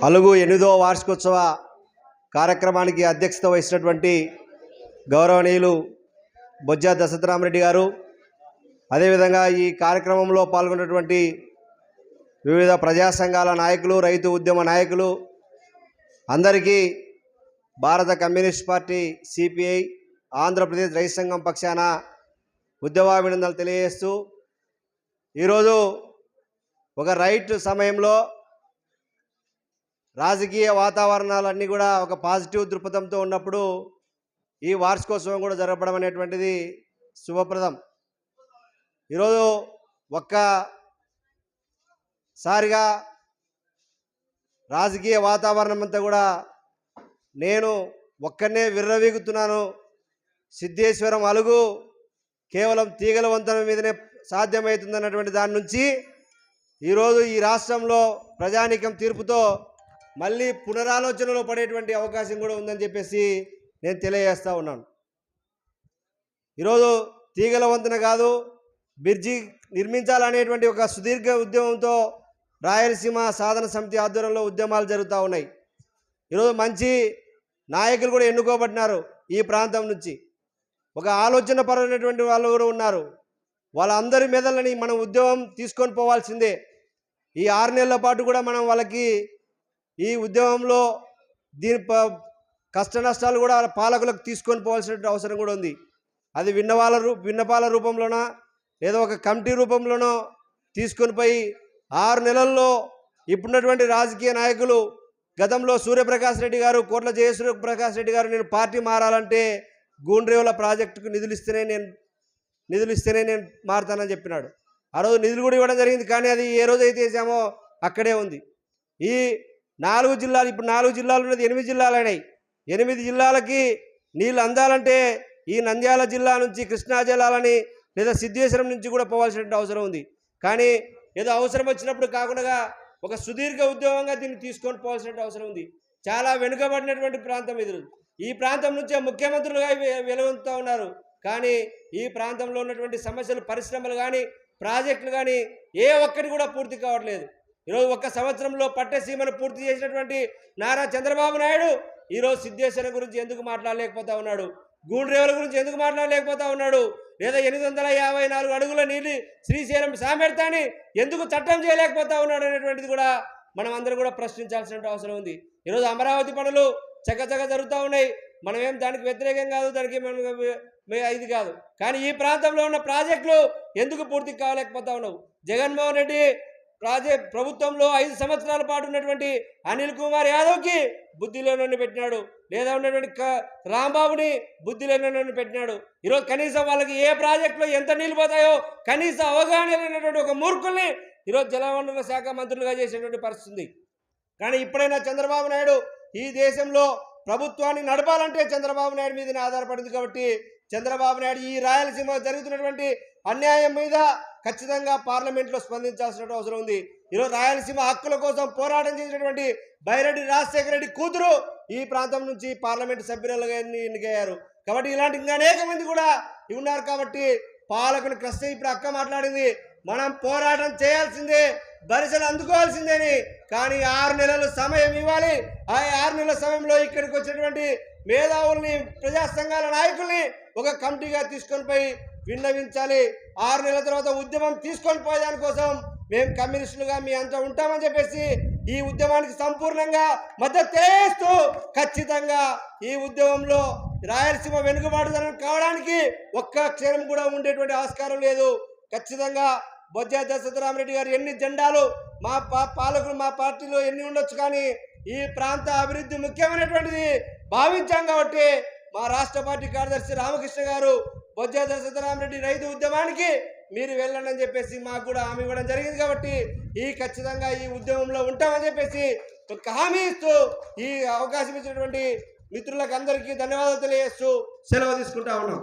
అలుగు 8వ వార్షికోత్సవ కార్యక్రమానికి అధ్యక్షత వహించినటువంటి గౌరవనీయులు బొజ్జ దశరథరామరెడ్డి గారు, అదేవిధంగా ఈ కార్యక్రమంలో పాల్గొన్నటువంటి వివిధ ప్రజా సంఘాల నాయకులు, రైతు ఉద్యమ నాయకులు అందరికీ భారత కమ్యూనిస్ట్ పార్టీ సిపిఐ ఆంధ్రప్రదేశ్ రైతు సంఘం పక్షాన ఉద్యమాభినందనలు తెలియజేస్తూ, ఈరోజు ఒక రైట్ సమయంలో రాజకీయ వాతావరణాలన్నీ కూడా ఒక పాజిటివ్ దృక్పథంతో ఉన్నప్పుడు ఈ వార్షికోత్సవం కూడా జరపడం అనేటువంటిది శుభప్రదం. ఈరోజు ఒక్కసారిగా రాజకీయ వాతావరణం అంతా కూడా నేను ఒక్కనే విర్రవీగుతున్నాను, సిద్ధేశ్వరం అలుగు కేవలం తీగల వంతెన మీదనే సాధ్యమవుతుందన్నటువంటి దాని నుంచి ఈరోజు ఈ రాష్ట్రంలో ప్రజానీకం తీర్పుతో మళ్ళీ పునరాలోచనలో పడేటువంటి అవకాశం కూడా ఉందని చెప్పేసి నేను తెలియజేస్తూ ఉన్నాను. ఈరోజు తీగల వంతెన కాదు, బ్రిడ్జి నిర్మించాలనేటువంటి ఒక సుదీర్ఘ ఉద్యమంతో రాయలసీమ సాధన సమితి ఆధ్వర్యంలో ఉద్యమాలు జరుగుతూ ఉన్నాయి. ఈరోజు మంచి నాయకులు కూడా ఎన్నుకోబడినారు. ఈ ప్రాంతం నుంచి ఒక ఆలోచన పరమైనటువంటి వాళ్ళు కూడా ఉన్నారు. వాళ్ళందరి మీదలని మనం ఉద్యమం తీసుకొని పోవాల్సిందే. ఈ 6 నెలల పాటు కూడా మనం వాళ్ళకి ఈ ఉద్యమంలో దీని కష్ట నష్టాలు కూడా పాలకులకు తీసుకొని పోవాల్సిన అవసరం కూడా ఉంది. అది విన్నపాల రూపంలోనో లేదా ఒక కమిటీ రూపంలోనో తీసుకొని పోయి 6 నెలల్లో ఇప్పుడున్నటువంటి రాజకీయ నాయకులు, గతంలో సూర్యప్రకాష్ రెడ్డి గారు, కోట్ల జయసూర్యప్రకాష్ రెడ్డి గారు నేను పార్టీ మారాలంటే గూండ్రేవుల ప్రాజెక్టుకు నిధులు ఇస్తేనే నేను మారుతానని చెప్పినాడు. ఆ రోజు నిధులు కూడా ఇవ్వడం జరిగింది, కానీ అది ఏ రోజైతే వేసామో అక్కడే ఉంది. ఈ 4 జిల్లాలు, ఇప్పుడు 4 జిల్లాలు ఉన్నది 8 జిల్లాలు అయినాయి. 8 జిల్లాలకి నీళ్ళు అందాలంటే ఈ నంద్యాల జిల్లా నుంచి కృష్ణా జిల్లాలని లేదా సిద్ధేశ్వరం నుంచి కూడా పోవాల్సిన అవసరం ఉంది. కానీ ఏదో అవసరం వచ్చినప్పుడు కాకుండా ఒక సుదీర్ఘ ఉద్యమంగా దీన్ని తీసుకొని పోవాల్సిన అవసరం ఉంది. చాలా వెనుకబడినటువంటి ప్రాంతం ఇది. ఈ ప్రాంతం నుంచే ముఖ్యమంత్రులుగా వెలువెత్తుతూ ఉన్నారు. కానీ ఈ ప్రాంతంలో ఉన్నటువంటి సమస్యలు, పరిశ్రమలు కానీ ప్రాజెక్టులు కానీ ఏ ఒక్కటి కూడా పూర్తి కావట్లేదు. ఈరోజు 1 సంవత్సరంలో పట్టసీమను పూర్తి చేసినటువంటి నారా చంద్రబాబు నాయుడు ఈరోజు సిద్ధేశ్వరం గురించి ఎందుకు మాట్లాడలేకపోతా ఉన్నాడు? గూండ్రేవుల గురించి ఎందుకు మాట్లాడలేకపోతా ఉన్నాడు? లేదా 854 అడుగుల నీళ్ళు శ్రీశైలం సామర్థ్యాన్ని ఎందుకు చట్టం చేయలేకపోతా ఉన్నాడు అనేటువంటిది కూడా మనం అందరం కూడా ప్రశ్నించాల్సిన అవసరం ఉంది. ఈరోజు అమరావతి పనులు చక్కచక్క జరుగుతూ ఉన్నాయి. మనం ఏం దానికి వ్యతిరేకం కాదు, దానికి ఇది కాదు. కానీ ఈ ప్రాంతంలో ఉన్న ప్రాజెక్టులు ఎందుకు పూర్తి కాలేకపోతా ఉన్నావు? జగన్మోహన్ రెడ్డి ప్రభుత్వంలో 5 సంవత్సరాల పాటు ఉన్నటువంటి అనిల్ కుమార్ యాదవ్కి బుద్ధి లేనని పెట్టినాడు, లేదా ఉన్నటువంటి రాంబాబుని బుద్ధి లేనని పెట్టినాడు. ఈరోజు కనీసం వాళ్ళకి ఏ ప్రాజెక్టులో ఎంత నీళ్ళు పోతాయో కనీసం అవగాహన లేనటువంటి ఒక మూర్ఖుల్ని ఈరోజు జలవనరుల శాఖ మంత్రులుగా చేసేటువంటి పరిస్థితి. కానీ ఇప్పుడైనా చంద్రబాబు నాయుడు ఈ దేశంలో ప్రభుత్వాన్ని నడపాలంటే చంద్రబాబు నాయుడు మీదనే ఆధారపడింది. కాబట్టి చంద్రబాబు నాయుడు ఈ రాయలసీమ జరుగుతున్నటువంటి అన్యాయం మీద ఖచ్చితంగా పార్లమెంట్లో స్పందించాల్సిన అవసరం ఉంది. ఈరోజు రాయలసీమ హక్కుల కోసం పోరాటం చేసినటువంటి బైరెడ్డి రాజశేఖర రెడ్డి కూతురు ఈ ప్రాంతం నుంచి పార్లమెంటు సభ్యులుగా ఎన్నికయ్యారు. కాబట్టి ఇలాంటి ఇంకా అనేక మంది కూడా ఉన్నారు. కాబట్టి పాలకుని ప్రశ్న ఇప్పుడు అక్క మాట్లాడింది, మనం పోరాటం చేయాల్సిందే, బరిసెలు అందుకోవాల్సిందేని. కానీ 6 నెలలు సమయం ఇవ్వాలి. ఆ 6 నెలల సమయంలో ఇక్కడికి వచ్చినటువంటి మేధావుల్ని, ప్రజా సంఘాల నాయకుల్ని ఒక కమిటీగా తీసుకొని పోయి విన్నవించాలి. 6 నెలల తర్వాత ఉద్యమం తీసుకొని పోయేదానికోసం మేము కమ్యూనిస్టులుగా మీ అంతా ఉంటామని చెప్పేసి ఈ ఉద్యమానికి సంపూర్ణంగా మద్దతు తెలియజేస్తూ, ఖచ్చితంగా ఈ ఉద్యమంలో రాయలసీమ వెనుకబాటుదనం కావడానికి ఒక్క క్షణం కూడా ఉండేటువంటి ఆస్కారం లేదు. ఖచ్చితంగా బొజ్జ దశరథరామరెడ్డి గారు ఎన్ని జెండాలు మా పాలకులు మా పార్టీలో ఎన్ని ఉండొచ్చు, కానీ ఈ ప్రాంత అభివృద్ధి ముఖ్యమైనటువంటిది భావించాం. కాబట్టి మా రాష్ట్ర పార్టీ కార్యదర్శి రామకృష్ణ గారు బొజ్జ దశరథరామరెడ్డి రైతు ఉద్యమానికి మీరు వెళ్ళండి అని చెప్పేసి మాకు కూడా హామీ ఇవ్వడం జరిగింది. కాబట్టి ఖచ్చితంగా ఈ ఉద్యమంలో ఉంటామని చెప్పేసి ఒక హామీ ఇస్తూ ఈ అవకాశం ఇచ్చినటువంటి మిత్రులకు అందరికీ ధన్యవాదాలు తెలియజేస్తూ సెలవు తీసుకుంటా ఉన్నాం.